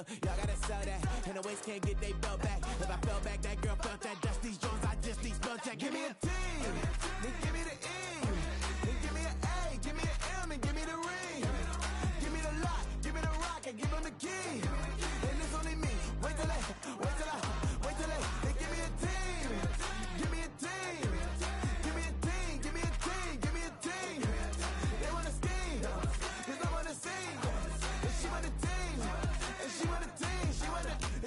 look, y'all gotta sell that. And the waist can't get they belt back. If I fell back, that girl felt that. Dust these Jones, I just need spell check. Give me a team, then give me the E. Then give me an A, give me an M, and give me the ring. Give me the lock, give me the rock, and give him the key. And it's only me. Wait till they, they give me a team. Give me a team. Give me a team, give me a team, give me a team. They wanna scheme, cause I wanna sing. And she want a team, and she want a team,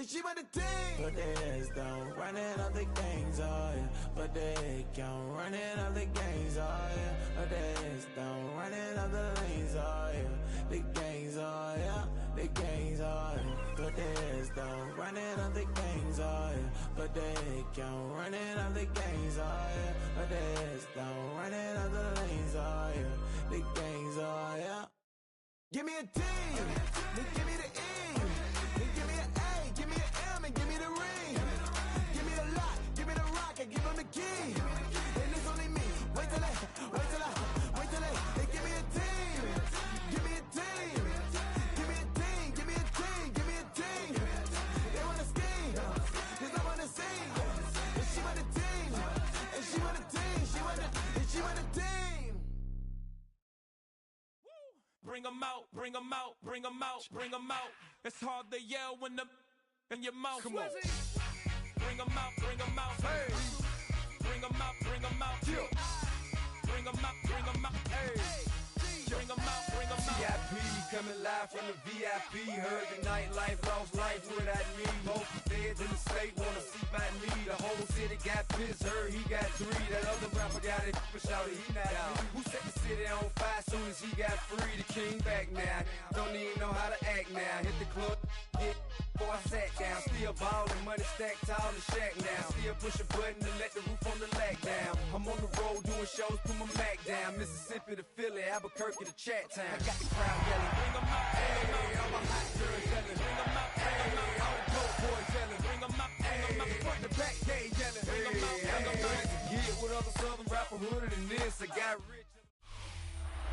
she want a team. Put their heads down, running up the gangs, oh yeah. But they count, running up the gangs, oh yeah. Put their heads down, running up the lanes, oh yeah. The gangs, oh yeah. The gangs, oh yeah. Put their heads down, running up the gangs, oh yeah. But they count, running up the gangs, oh yeah. Put their heads down, running up the lanes, oh yeah. The gangs, oh yeah. Give me a team, then give me the E. Then give me an A, give me an M, and give me the ring. Give me the lock, give me the rock, and give him the key. And it's only me. Wait till they give me a team. Give me a team. Give me a team, give me a team, give me a team. They wanna scheme, cause I wanna sing. And she want a team, and she want a team, she want a team. Bring 'em out, bring 'em out, bring 'em out, bring 'em out. It's hard to yell when the in your mouth. Come on. Bring 'em out, bring 'em out. Hey. Bring 'em out, bring 'em out. Yeah. Bring 'em out, bring 'em out. Hey. Bring 'em out, bring 'em out. VIP coming live from the VIP. Heard the nightlife, lost life without me. Most feds in the state wanna see my me. The whole city got pissed, heard he got 3. That other rapper got it, but shouted he not out. Who set the city on fire soon as he got free? The king back now, don't even know how to act now. Hit the club, get before I sat down. Still ballin', money stacked tall in the shack now. Still push a button to let the roof on the lag down. I'm on the road doing shows, put my Mac down. Mississippi to Philly, Albuquerque to Chat Town. I got the crowd yelling, Bring 'em out, hey, all my hot girls yelling, bring 'em out, hey, all the dope boys yelling, bring 'em out, bring 'em out. hey, front to back, they yelling, Bring 'em out, bring 'em out. hey, get with other southern rapper hooded than this. I got rich.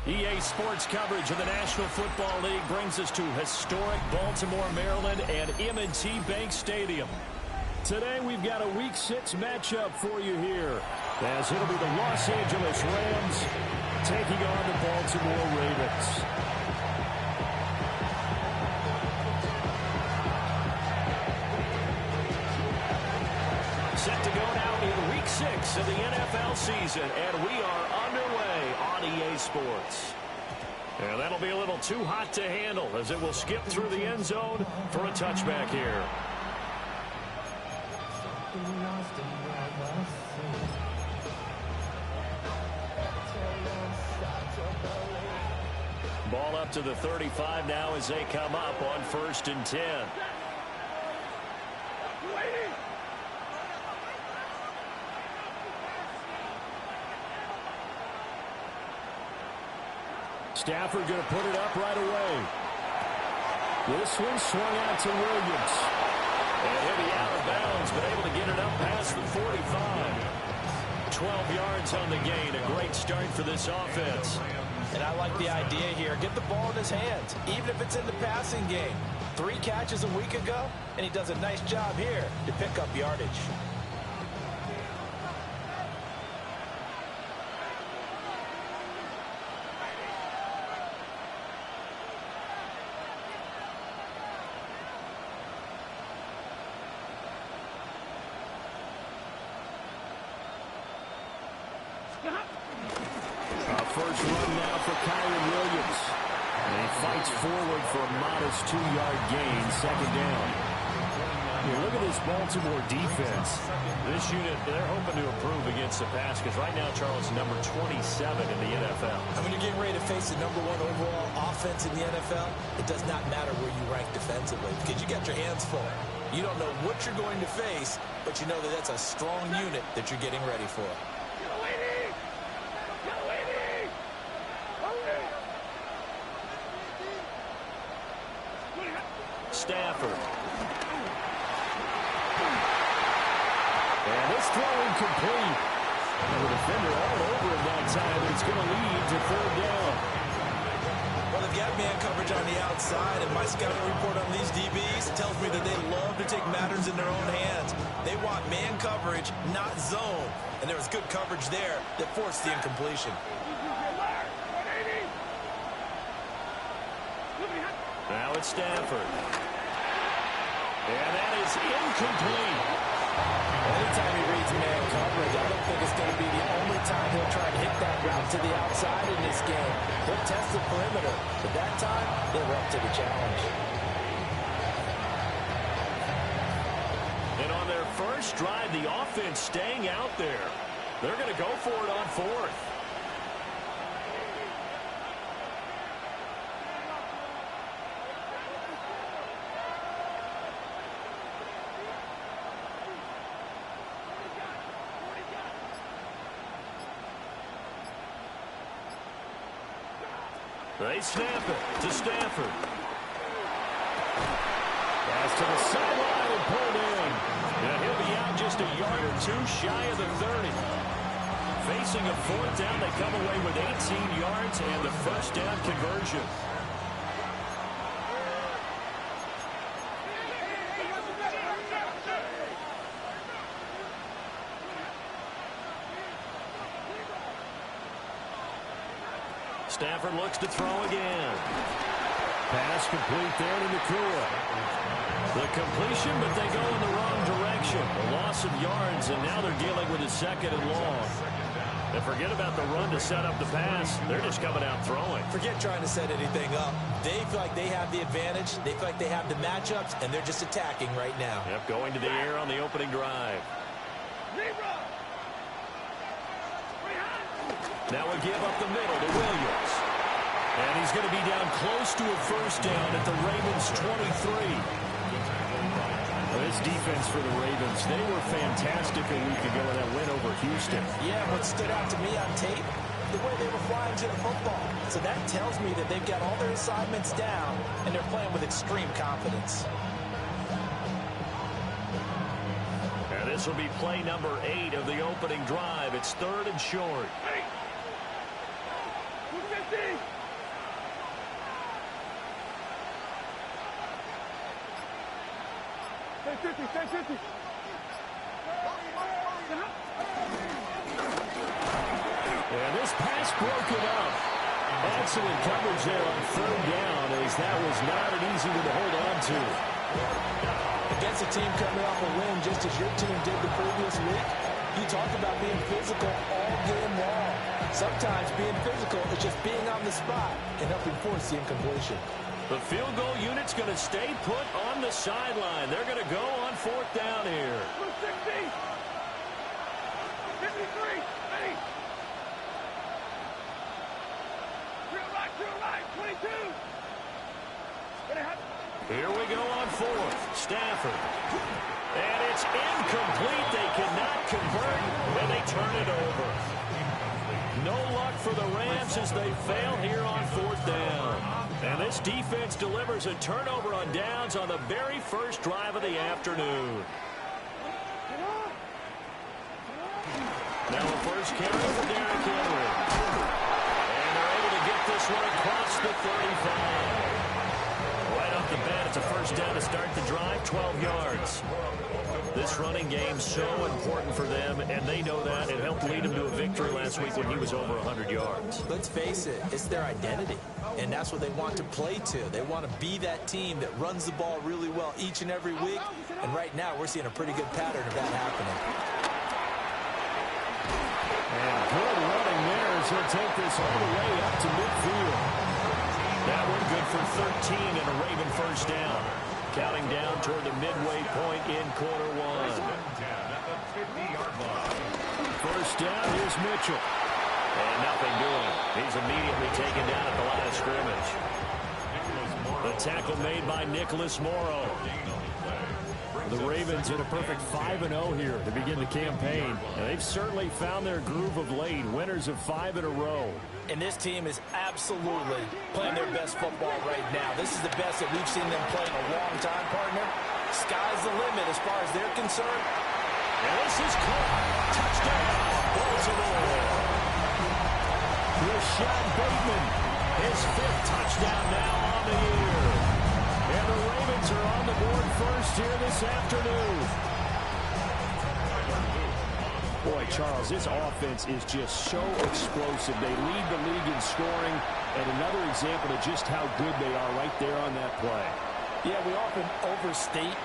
EA Sports coverage of the National Football League brings us to historic Baltimore, Maryland, and M&T Bank Stadium. Today, we've got a Week 6 matchup for you here, as it'll be the Los Angeles Rams taking on the Baltimore Ravens. Set to go now in Week 6 of the NFL season, and we are underway on EA Sports. And that'll be a little too hot to handle as it will skip through the end zone for a touchback here. Ball up to the 35 now as they come up on 1st and 10. Stafford going to put it up right away. This one swung out to Williams. And he'll be out of bounds, but able to get it up past the 45. 12 yards on the gain. A great start for this offense. And I like the idea here. Get the ball in his hands, even if it's in the passing game. 3 catches a week ago, and he does a nice job here to pick up yardage. First run now for Kyren Williams. And he fights forward for a modest 2-yard gain, 2nd down. Look at this Baltimore defense. This unit, they're hoping to improve against the pass because right now, Charles, number 27 in the NFL. And when you're getting ready to face the #1 overall offense in the NFL, it does not matter where you rank defensively because you got your hands full. You don't know what you're going to face, but you know that that's a strong unit that you're getting ready for. Stafford. And this throw incomplete. And the defender all over him that time, and it's going to lead to 3rd down. Well, they've got man coverage on the outside, and my scouting report on these DBs that they love to take matters in their own hands. They want man coverage, not zone. And there was good coverage there that forced the incompletion. Now it's Stafford. And that is incomplete. Anytime he reads man coverage, I don't think it's going to be the only time he'll try and hit that route to the outside in this game. He'll test the perimeter, but that time, they were up to the challenge. And on their first drive, the offense staying out there. They're going to go for it on fourth. They snap it to Stafford. Pass to the sideline and pulled in. And he'll be out just a yard or two shy of the 30. Facing a fourth down, they come away with 18 yards and the first down conversion. Stafford looks to throw again. Pass complete there to Nakua. The completion, but they go in the wrong direction. A loss of yards, and now they're dealing with a second and long. And forget about the run to set up the pass. They're just coming out throwing. Forget trying to set anything up. They feel like they have the advantage. They feel like they have the matchups, and they're just attacking right now. Yep, going to the air on the opening drive. Now a give up the middle to Williams. And he's going to be down close to a first down at the Ravens' 23. Well, this defense for the Ravens, they were fantastic a week ago in that win over Houston. Yeah, what stood out to me on tape, the way they were flying to the football. So that tells me that they've got all their assignments down, and they're playing with extreme confidence. And this will be play number 8 of the opening drive. It's third and short. And this pass broken up. Excellent coverage there on third down, as that was not an easy one to hold on to. Against a team coming off a win just as your team did the previous week, you talk about being physical all game long. Sometimes being physical is just being on the spot and helping force the incompletion. The field goal unit's going to stay put on the sideline. They're going to go on fourth down here. 60. 53. Ready. Real right, 22. Here we go on fourth. Stafford. And it's incomplete. They cannot convert, and they turn it over. No luck for the Rams as they fail here on fourth down. And this defense delivers a turnover on downs on the very first drive of the afternoon. Now a first carry for Derrick Henry. And they're able to get this one across the 35. Right off the bat, it's a first down to start the drive, 12 yards. This running game so important for them, and they know that. It helped lead them to a victory last week when he was over 100 yards. Let's face it, it's their identity, and that's what they want to play to. They want to be that team that runs the ball really well each and every week, and right now we're seeing a pretty good pattern of that happening. And good running there as he'll take this all the way up to midfield. That one good for 13 and a Raven first down. Counting down toward the midway point in quarter one. First down, here's Mitchell. And nothing doing. He's immediately taken down at the line of scrimmage. The tackle made by Nicholas Morrow. The Ravens in a perfect 5-0 here to begin the campaign. And they've certainly found their groove of late. Winners of 5 in a row. And this team is absolutely playing their best football right now. This is the best that we've seen them play in a long time, partner. Sky's the limit as far as they're concerned. And this is caught. Touchdown, Baltimore. Rashad Bateman, his 5th touchdown now on the year. And the Ravens are on the board first here this afternoon. Boy, Charles, this offense is just so explosive. They lead the league in scoring, and another example of just how good they are right there on that play. Yeah, we often overstate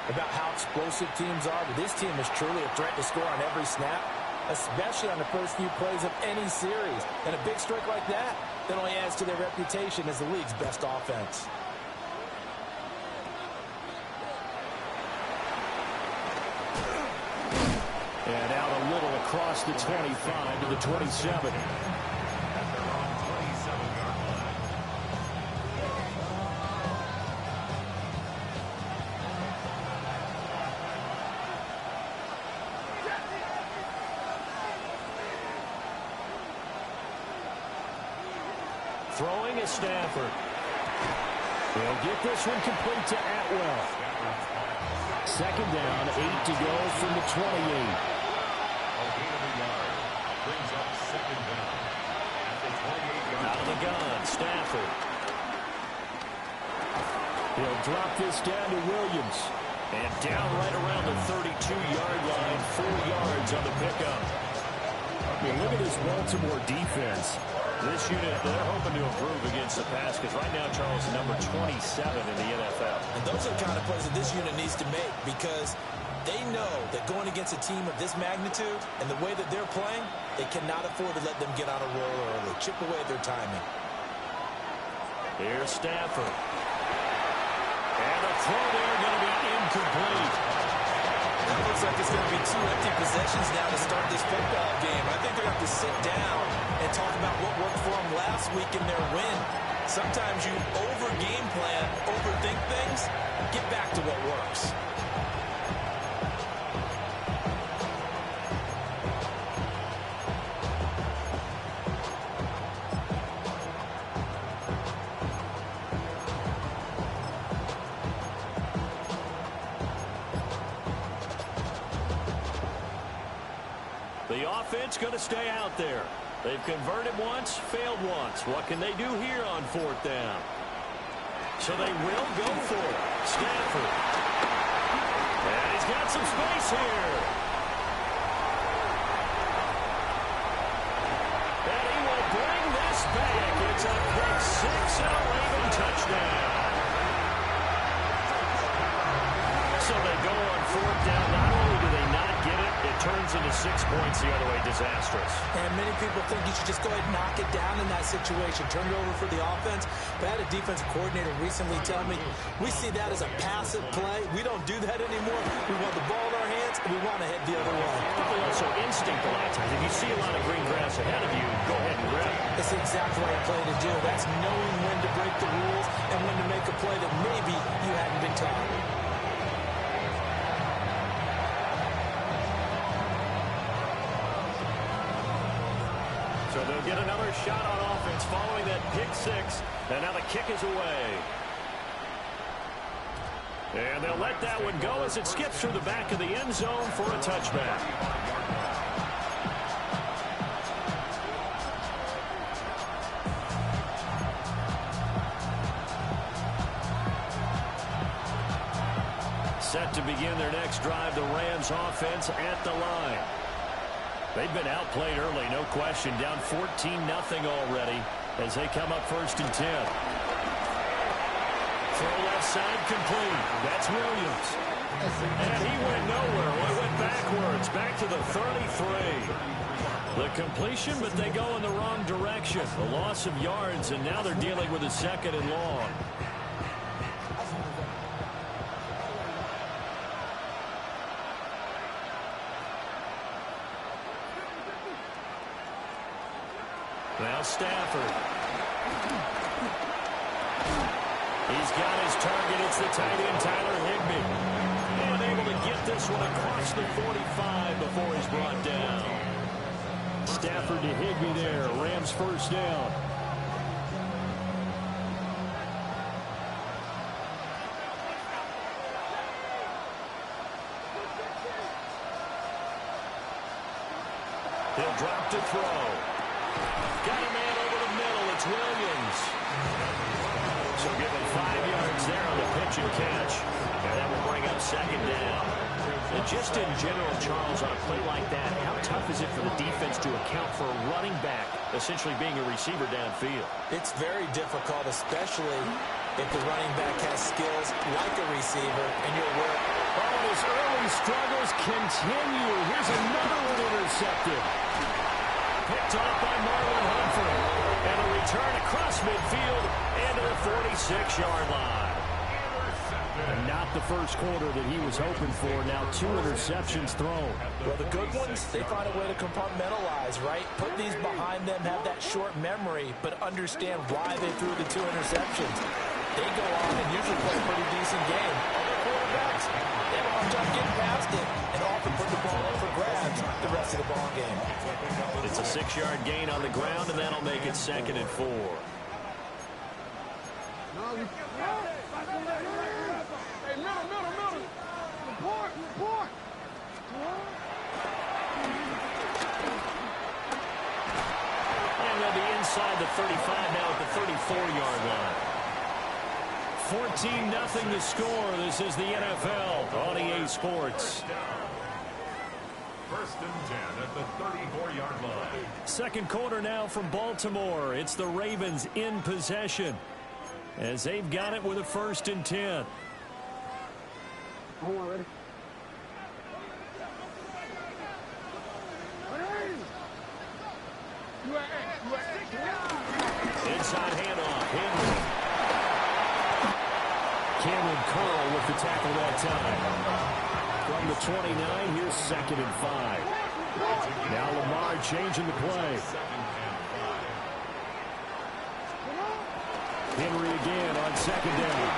about how explosive teams are, but this team is truly a threat to score on every snap, especially on the first few plays of any series. And a big strike like that only adds to their reputation as the league's best offense. And out a little across the 25 to the 27. Throwing is Stafford. He'll get this one complete to Atwell. Second down, 8 to go from the 28. Out of the gun, Stafford. He'll drop this down to Williams. And down right around the 32-yard line, 4 yards on the pickup. I mean, look at this Baltimore defense. This unit, they're hoping to improve against the pass because right now, Charles, number 27 in the NFL. And those are the kind of plays that this unit needs to make because they know that going against a team of this magnitude and the way that they're playing, they cannot afford to let them get on a roll early, chip away at their timing. Here's Stafford. And a throw there going to be incomplete. It looks like it's going to be 2 empty possessions now to start this football game. I think they're going to have to sit down and talk about what worked for them last week in their win. Sometimes you over-game plan, overthink things, get back to what works. The offense going to stay out there. They've converted once, failed once. What can they do here on 4th down? So they will go for it. Stafford. And he's got some space here. And he will bring this back. It's a pick 6 and a Raven touchdown. So they go on 4th down. Not only do they not get it, it turns into 6 points the other way. Disastrous. And many people think you should just go ahead and knock it down in that situation. Turn it over for the offense. But I had a defensive coordinator recently tell me, we see that as a passive play. We don't do that anymore. We want the ball in our hands, and we want to head the other way. Probably also instinct a lot of times. If you see a lot of green grass ahead of you, go ahead and grab it. It's the exact right play to do. That's knowing when to break the rules and when to make a play that maybe you hadn't been taught. So they'll get another shot on offense following that pick 6. And now the kick is away. And they'll let that one go as it skips through the back of the end zone for a touchback. Set to begin their next drive, the Rams offense at the line. They've been outplayed early, no question. Down 14-0 already as they come up 1st and 10. Throw left side complete. That's Williams. And he went nowhere. Well, he went backwards, back to the 33. The completion, but they go in the wrong direction. The loss of yards, and now they're dealing with a 2nd and long. Now Stafford. He's got his target. It's the tight end, Tyler Higbee. And able to get this one across the 45 before he's brought down. Stafford to Higbee there. Rams 1st down. He'll drop to throw. Got a man over the middle. It's Williams. So give him 5 yards there on the pitch and catch. And that will bring just in general, Charles, on a play like that, how tough is it for the defense to account for a running back essentially being a receiver downfield? It's very difficult, especially if the running back has skills like a receiver and you're aware. Oh, his early struggles continue. Here's another one intercepted. Picked off by Marlon Humphrey. And a return across midfield and to the 46-yard line. And not the first quarter that he was hoping for. Now 2 interceptions thrown. Well, the good ones, they find a way to compartmentalize, right? Put these behind them, have that short memory, but understand why they threw the 2 interceptions. They go on and usually play a pretty decent game. Other quarterbacks, they have a hard time getting past it and often put the ball up for grabs the rest of the ball game. It's a 6-yard gain on the ground, and that'll make it 2nd and 4. And they'll be inside the 35 now at the 34-yard line. 14-0 the score. This is the NFL on EA Sports. 1st and 10 at the 34-yard line. Second quarter now from Baltimore. It's the Ravens in possession as they've got it with a 1st and 10. Ready? Inside handoff. Henry. Cameron Curl with the tackle that time. From the 29, here's 2nd and 5. Now Lamar changing the play. Henry again on 2nd down.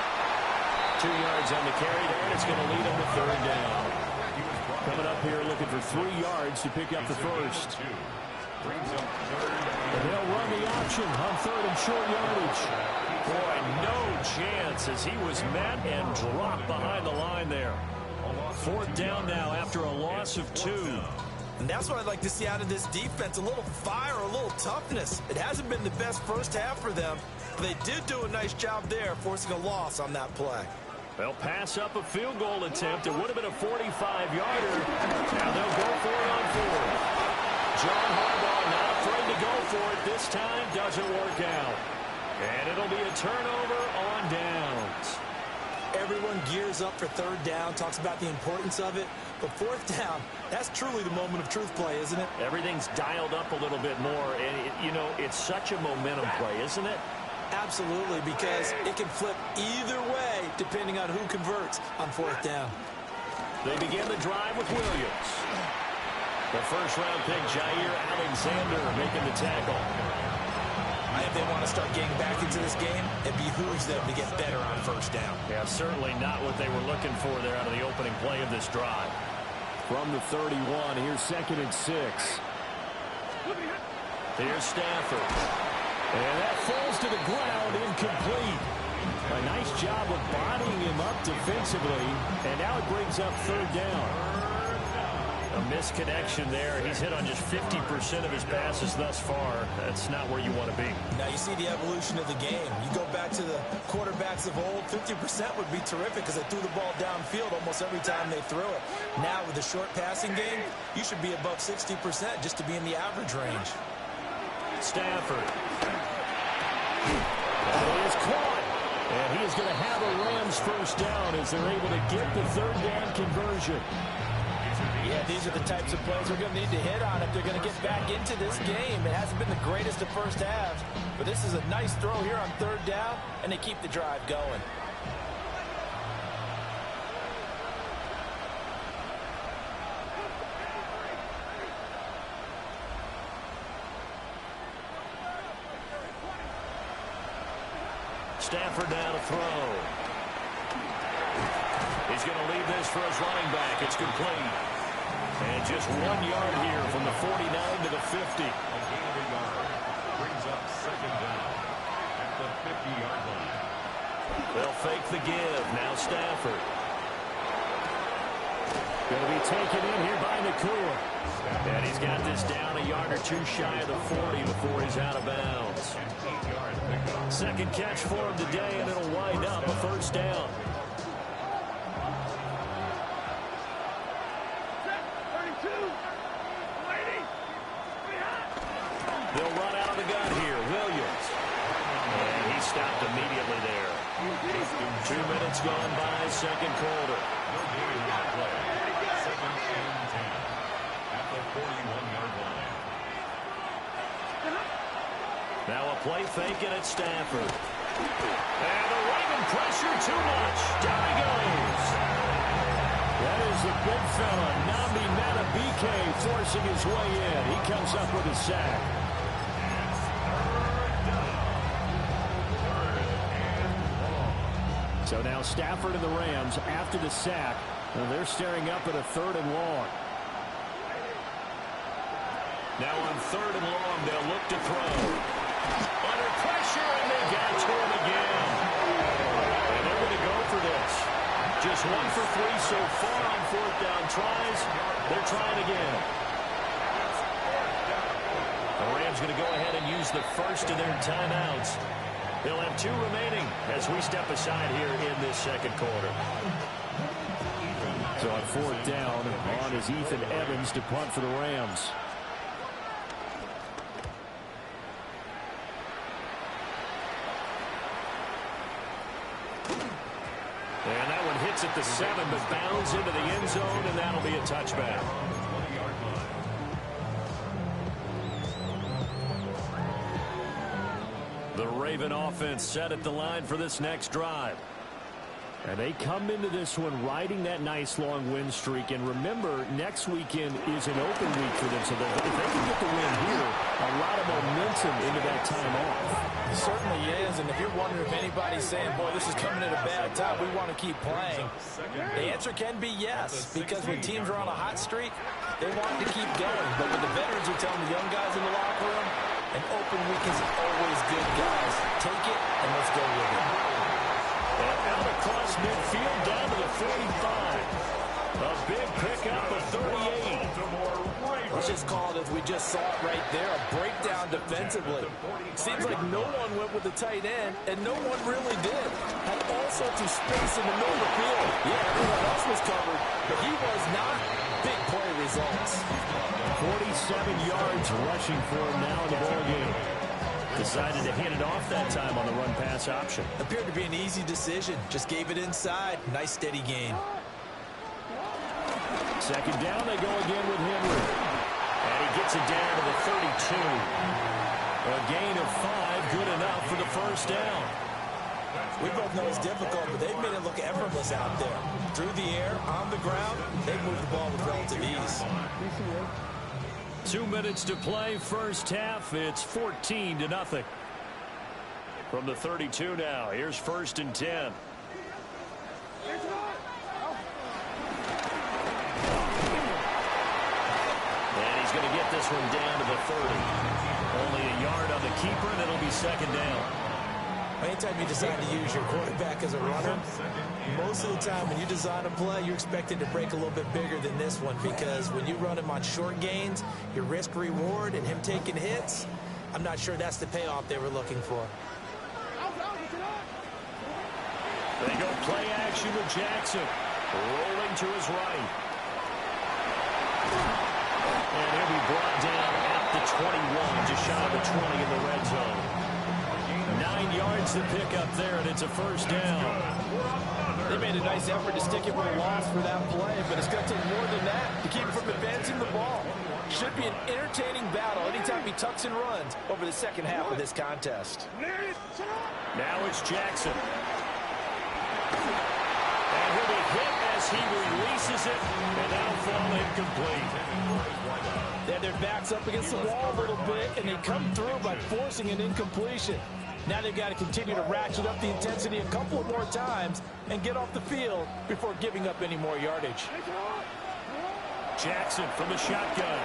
2 yards on the carry there, and it's going to lead him to 3rd down. Coming up here looking for 3 yards to pick up the first. And they'll run the option on 3rd and short yardage. Boy, no chance as he was met and dropped behind the line there. 4th down now after a loss of 2. And that's what I'd like to see out of this defense, a little fire, a little toughness. It hasn't been the best first half for them. They did do a nice job there, forcing a loss on that play. They'll pass up a field goal attempt. It would have been a 45-yarder. Now they'll go for it on 4th. John Harbaugh not afraid to go for it. This time doesn't work out. And it'll be a turnover on downs. Everyone gears up for 3rd down, talks about the importance of it. But 4th down, that's truly the moment of truth play, isn't it? Everything's dialed up a little bit more. And, it's such a momentum play, isn't it? Absolutely, because it can flip either way depending on who converts on 4th down. They begin the drive with Williams. The first-round pick, Jair Alexander, making the tackle. If they want to start getting back into this game, it behooves them to get better on 1st down. Yeah, certainly not what they were looking for there out of the opening play of this drive. From the 31, here's 2nd and 6. Here's Stafford. And that falls to the ground, incomplete. A nice job of bodying him up defensively, and now it brings up 3rd down. A misconnection there. He's hit on just 50% of his passes thus far. That's not where you want to be. Now you see the evolution of the game. You go back to the quarterbacks of old, 50% would be terrific because they threw the ball downfield almost every time they threw it. Now with the short passing game, you should be above 60% just to be in the average range. Stafford. That is caught. And he is going to have a Rams 1st down as they're able to get the 3rd down conversion. Yeah, these are the types of plays we're going to need to hit on if they're going to get back into this game. It hasn't been the greatest of first halves, but this is a nice throw here on 3rd down, and they keep the drive going. Stafford now to throw. He's going to leave this for his running back. It's complete. And just 1 yard here from the 49 to the 50. A gain of a yard. Brings up 2nd down at the 50-yard line. They'll fake the give. Now Stafford. Going to be taken in here by Nakua. And he's got this down a yard or 2 shy of the 40 before he's out of bounds. 8-yard pickup. Second catch for him today, and it'll wind up a 1st down. 2 minutes gone by, second quarter. No gain on the play. Second and 10 at the 41-yard line. Now a play fake, and it's Stafford. And the Raven pressure too much. Down he goes. That is the big fella, Nnamdi Madubuike, forcing his way in. He comes up with a sack. So now Stafford and the Rams, after the sack, they're staring up at a 3rd and long. Now on 3rd and long, they'll look to throw. Under pressure, and they got to him again. And they're going to go for this. Just 1 for 3 so far on 4th down tries. They're trying again. The Rams going to go ahead and use the first of their timeouts. They'll have 2 remaining as we step aside here in this second quarter. So on 4th down, on is Ethan Evans to punt for the Rams. And that one hits at the 7, but bounds into the end zone, and that'll be a touchback. The Raven offense set at the line for this next drive. And they come into this one riding that nice long win streak. And remember, next weekend is an open week for them. So if they can get the win here, a lot of momentum into that time off. It certainly is. And if you're wondering if anybody's saying, boy, this is coming at a bad time, we want to keep playing, the answer can be yes. Because when teams are on a hot streak, they want to keep going. But when the veterans are telling the young guys in the locker room, an open week is always good, guys. Take it and let's go with it. And out across midfield down to the 45. A big pickup of 38. Let's just call it as we just saw it right there, a breakdown defensively. Seems like no one went with the tight end, and no one really did. Had all sorts of space in the middle of the field. Yeah, everyone else was covered, but he was not. Big play results. 47 yards rushing for him now in the ballgame. Decided to hand it off that time on the run-pass option. Appeared to be an easy decision. Just gave it inside. Nice steady gain. Second down, they go again with Henry. And he gets it down to the 32. A gain of 5, good enough for the first down. We both know it's difficult, but they've made it look effortless out there. Through the air, on the ground, they've moved the ball with relative ease. 2 minutes to play, first half. It's 14-0. From the 32 now, here's 1st and 10. And he's going to get this one down to the 30. Only a yard on the keeper, and it'll be second down. Anytime you decide to use your quarterback as a runner, most of the time when you design a play, you're expected to break a little bit bigger than this one, because when you run him on short gains, your risk-reward and him taking hits, I'm not sure that's the payoff they were looking for. They go play action with Jackson. Rolling to his right. And he'll be brought down at the 21, just shy of the 20 in the red zone. 9 yards to pick up there, and it's a first down. They made a nice effort to stick it with a loss for that play, but it's going to take more than that to keep him from advancing the ball. Should be an entertaining battle anytime he tucks and runs over the second half of this contest. Now it's Jackson. And he'll be hit as he releases it, and that'll fall incomplete. They had their backs up against the wall a little bit, and they come through by forcing an incompletion. Now they've got to continue to ratchet up the intensity a couple more times and get off the field before giving up any more yardage. Jackson from the shotgun.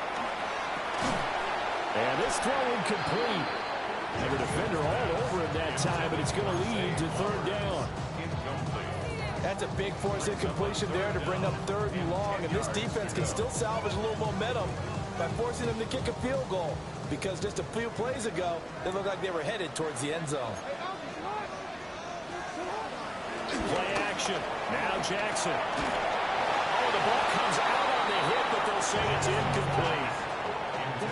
And this throw incomplete. And the defender all over him that time, but it's going to lead to third down. That's a big force incompletion there to bring up 3rd and long, and this defense can still salvage a little momentum by forcing them to kick a field goal, because just a few plays ago, they looked like they were headed towards the end zone. Play action. Now Jackson. Oh, the ball comes out on the hit, but they'll say it's incomplete.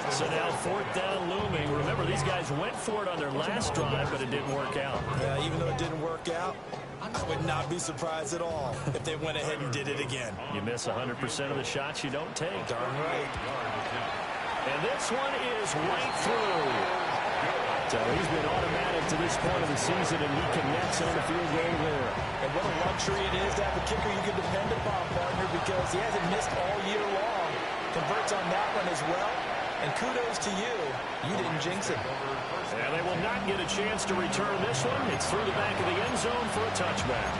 So now 4th down looming. Remember, these guys went for it on their last drive, but it didn't work out. Yeah, even though it didn't work out, I would not be surprised at all if they went ahead and did it again. You miss 100% of the shots you don't take. Darn right. And this one is right through. So he's been automatic to this point of the season, and he connects on the field goal there. And what a luxury it is to have a kicker you can depend upon, partner, because he hasn't missed all year long. Converts on that one as well. And kudos to you. You didn't jinx it. And they will not get a chance to return this one. It's through the back of the end zone for a touchback.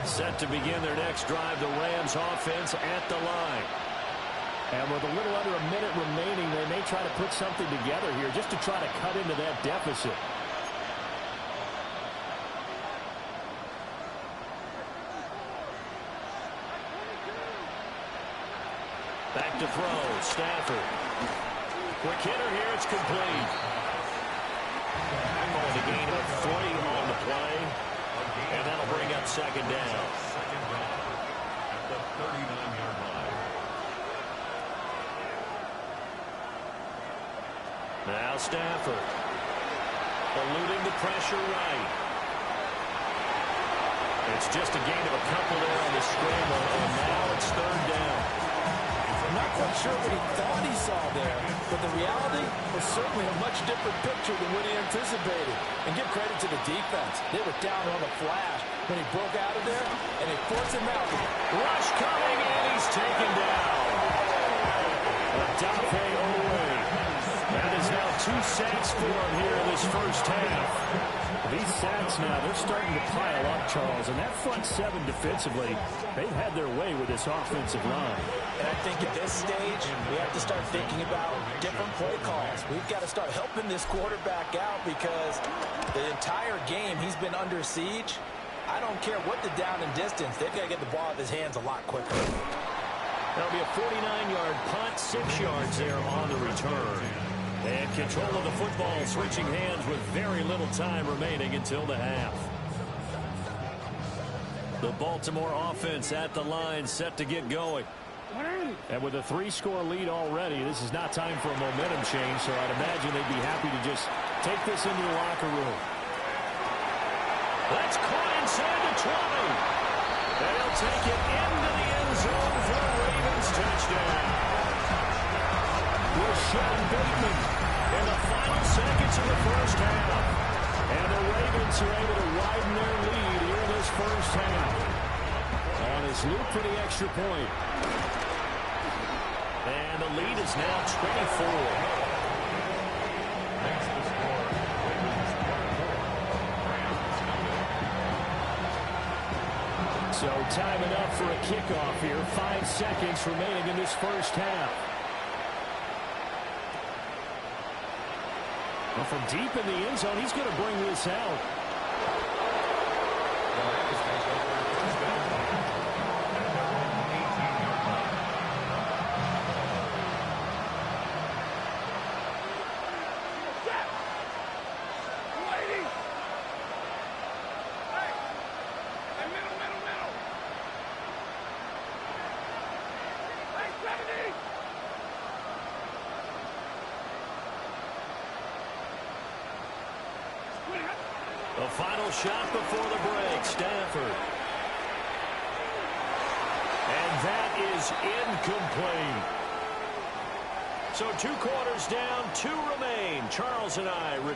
Set to begin their next drive, the Rams offense at the line. And with a little under a minute remaining, they may try to put something together here just to try to cut into that deficit. Back to throw, Stafford. Quick hitter here, it's complete. Only a gain of 3 on the play. And that'll bring up 2nd down. Second down at the 39-yard line. Now Stafford. Eluding the pressure right. It's just a gain of a couple there on the scramble, and now it's 3rd down. I'm not quite sure what he thought he saw there, but the reality was certainly a much different picture than what he anticipated. And give credit to the defense. They were down on the flash when he broke out of there, and they forced him out. Rush coming, and he's taken down. Odafe Oweh. That is now 2 sacks for him here in this first half. These sacks now, they're starting to pile up, Charles. And that front 7 defensively, they've had their way with this offensive line. And I think at this stage, we have to start thinking about different play calls. We've got to start helping this quarterback out because the entire game he's been under siege. I don't care what the down and distance. They've got to get the ball out of his hands a lot quicker. That'll be a 49-yard punt, 6 yards there on the return. And control of the football switching hands with very little time remaining until the half. The Baltimore offense at the line set to get going. And with a 3-score lead already, this is not time for a momentum change, so I'd imagine they'd be happy to just take this into the locker room. That's caught inside the 20. And he'll take it into the end zone for a Ravens touchdown. Rashad Bateman in the final seconds of the first half. And the Ravens are able to widen their lead here in this first half. On his loop for the extra point. And the lead is now 24. Makes the score. Ravens 24. So time enough for a kickoff here. 5 seconds remaining in this first half. Well, from deep in the end zone, he's going to bring this out. The final shot before the break, Stafford. And that is incomplete. So 2 quarters down, 2 remain. Charles and I return.